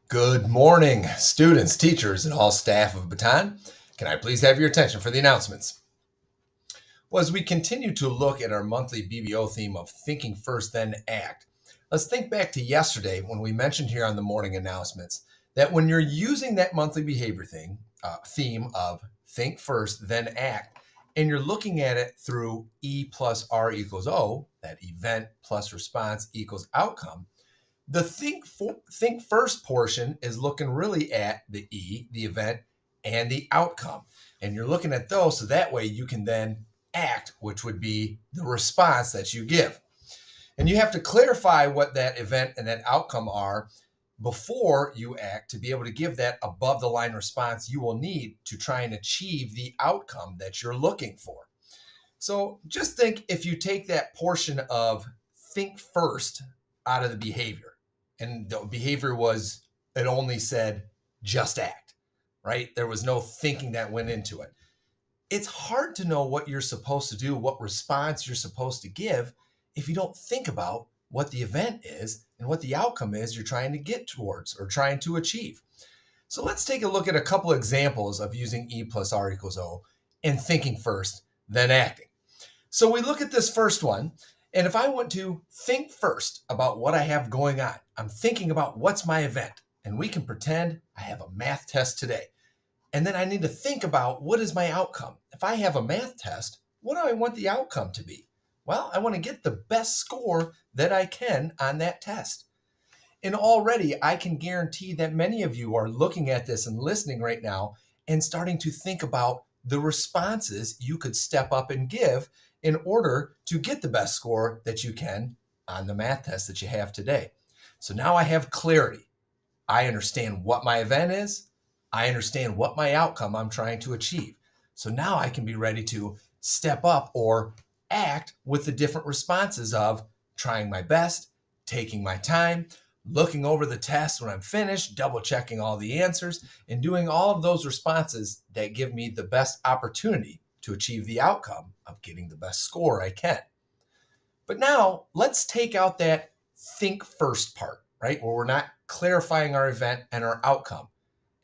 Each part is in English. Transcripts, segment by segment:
Good morning, students, teachers, and all staff of Baton. Can I please have your attention for the announcements? Well, as we continue to look at our monthly BBO theme of thinking first, then act, let's think back to yesterday when we mentioned here on the morning announcements that when you're using that monthly behavior theme of think first, then act, and you're looking at it through E plus R equals O, that event plus response equals outcome, the think first portion is looking really at the E, the event, and the outcome. And you're looking at those so that way you can then act, which would be the response that you give. And you have to clarify what that event and that outcome are before you act to be able to give that above the line response you will need to try and achieve the outcome that you're looking for. So just think if you take that portion of think first out of the behavior, and the behavior was, it only said just act, right? There was no thinking that went into it. It's hard to know what you're supposed to do, what response you're supposed to give if you don't think about what the event is and what the outcome is you're trying to get towards or trying to achieve. So let's take a look at a couple examples of using E plus R equals O and thinking first, then acting. So we look at this first one, and if I want to think first about what I have going on, I'm thinking about what's my event, and we can pretend I have a math test today. And then I need to think about what is my outcome. If I have a math test, what do I want the outcome to be? Well, I want to get the best score that I can on that test. And already I can guarantee that many of you are looking at this and listening right now and starting to think about the responses you could step up and give in order to get the best score that you can on the math test that you have today. So now I have clarity. I understand what my event is. I understand what my outcome I'm trying to achieve. So now I can be ready to step up or act with the different responses of trying my best, taking my time, looking over the test when I'm finished, double checking all the answers, and doing all of those responses that give me the best opportunity to achieve the outcome of getting the best score I can. But now let's take out that think first part, right? Where we're not clarifying our event and our outcome.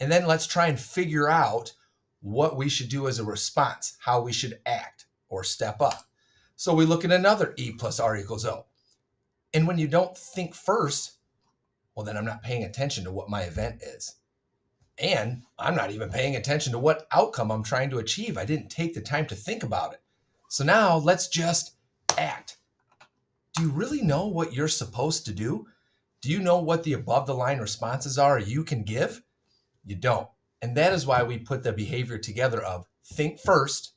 And then let's try and figure out what we should do as a response, how we should act or step up. So we look at another E plus R equals O. And when you don't think first, well, then I'm not paying attention to what my event is. And I'm not even paying attention to what outcome I'm trying to achieve. I didn't take the time to think about it. So now let's just act. Do you really know what you're supposed to do? Do you know what the above the line responses are you can give? You don't. And that is why we put the behavior together of think first,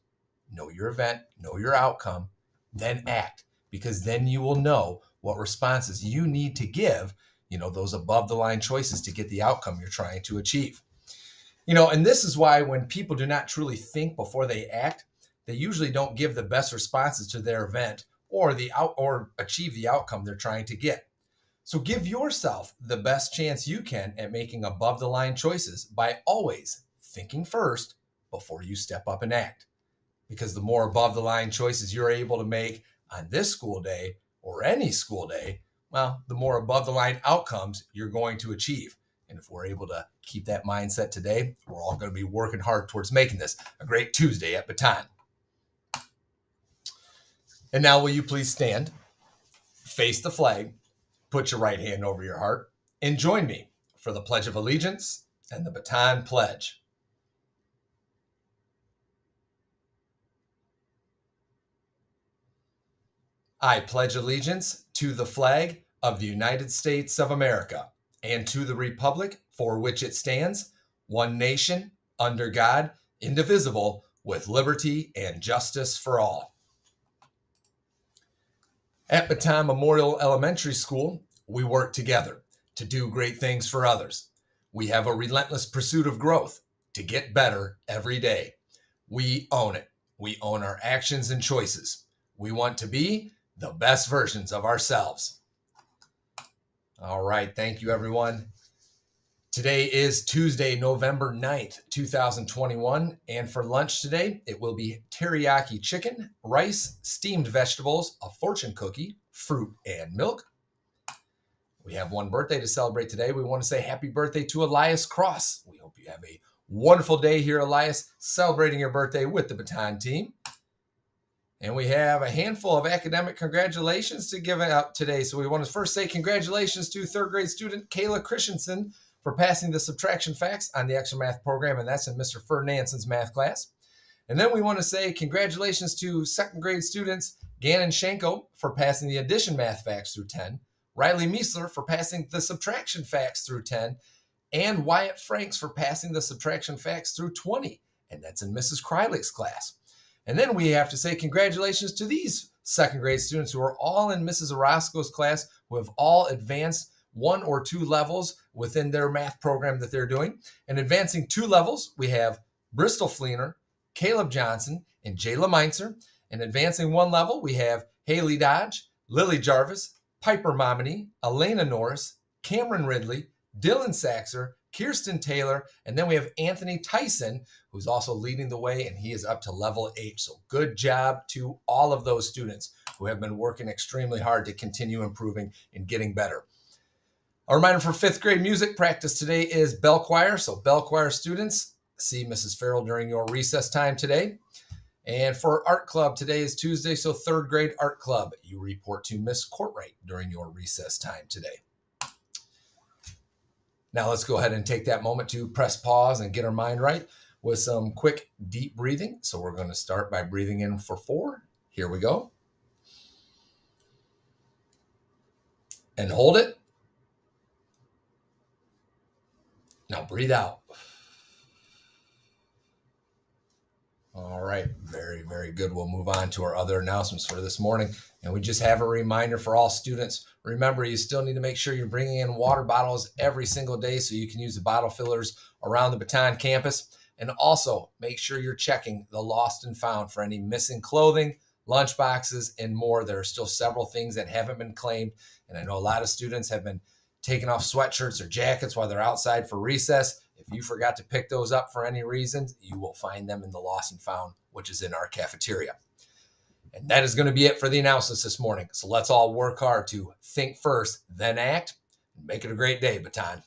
know your event, know your outcome, then act, because then you will know what responses you need to give, those above the line choices to get the outcome you're trying to achieve. And this is why when people do not truly think before they act, they usually don't give the best responses to their event or achieve the outcome they're trying to get. So give yourself the best chance you can at making above the line choices by always thinking first before you step up and act. Because the more above the line choices you're able to make on this school day or any school day, well, the more above the line outcomes you're going to achieve. And if we're able to keep that mindset today, we're all going to be working hard towards making this a great Tuesday at Baton. And now will you please stand, face the flag, put your right hand over your heart, and join me for the Pledge of Allegiance and the Baton Pledge. I pledge allegiance to the flag of the United States of America and to the republic for which it stands, one nation, under God, indivisible, with liberty and justice for all. At Baton Memorial Elementary School, we work together to do great things for others. We have a relentless pursuit of growth to get better every day. We own it. We own our actions and choices. We want to be the best versions of ourselves. All right. Thank you, everyone. Today is Tuesday, November 9th, 2021. And for lunch today, it will be teriyaki chicken, rice, steamed vegetables, a fortune cookie, fruit and milk. We have one birthday to celebrate today. We want to say happy birthday to Elias Cross. We hope you have a wonderful day here, Elias, celebrating your birthday with the Baton team. And we have a handful of academic congratulations to give out today. So we want to first say congratulations to third grade student Kayla Christensen for passing the subtraction facts on the extra math program, and that's in Mr. Ferdinandson's math class. And then we want to say congratulations to second grade students Gannon Shanko for passing the addition math facts through 10, Riley Meisler for passing the subtraction facts through 10, and Wyatt Franks for passing the subtraction facts through 20. And that's in Mrs. Krylick's class. And then we have to say congratulations to these second grade students who are all in Mrs. Orozco's class, who have all advanced 1 or 2 levels within their math program that they're doing. And advancing 2 levels, we have Bristol Fleener, Caleb Johnson, and Jayla Meinzer. And advancing 1 level, we have Haley Dodge, Lily Jarvis, Piper Momini, Elena Norris, Cameron Ridley, Dylan Saxer, Kirsten Taylor, and then we have Anthony Tyson, who's also leading the way, and he is up to level 8. So good job to all of those students who have been working extremely hard to continue improving and getting better. A reminder for 5th grade music practice today is bell choir. So bell choir students, see Mrs. Farrell during your recess time today. And for art club, today is Tuesday, so 3rd grade art club. You report to Miss Courtwright during your recess time today. Now let's go ahead and take that moment to press pause and get our mind right with some quick deep breathing. So we're going to start by breathing in for 4. Here we go. And hold it. Now breathe out. All right, very, very good. We'll move on to our other announcements for this morning. And we just have a reminder for all students. Remember, you still need to make sure you're bringing in water bottles every single day so you can use the bottle fillers around the Baton campus. And also make sure you're checking the lost and found for any missing clothing, lunch boxes, and more. There are still several things that haven't been claimed. And I know a lot of students have been taking off sweatshirts or jackets while they're outside for recess. If you forgot to pick those up for any reason, you will find them in the lost and found, which is in our cafeteria. And that is going to be it for the announcements this morning. So let's all work hard to think first, then act, and make it a great day, Baton.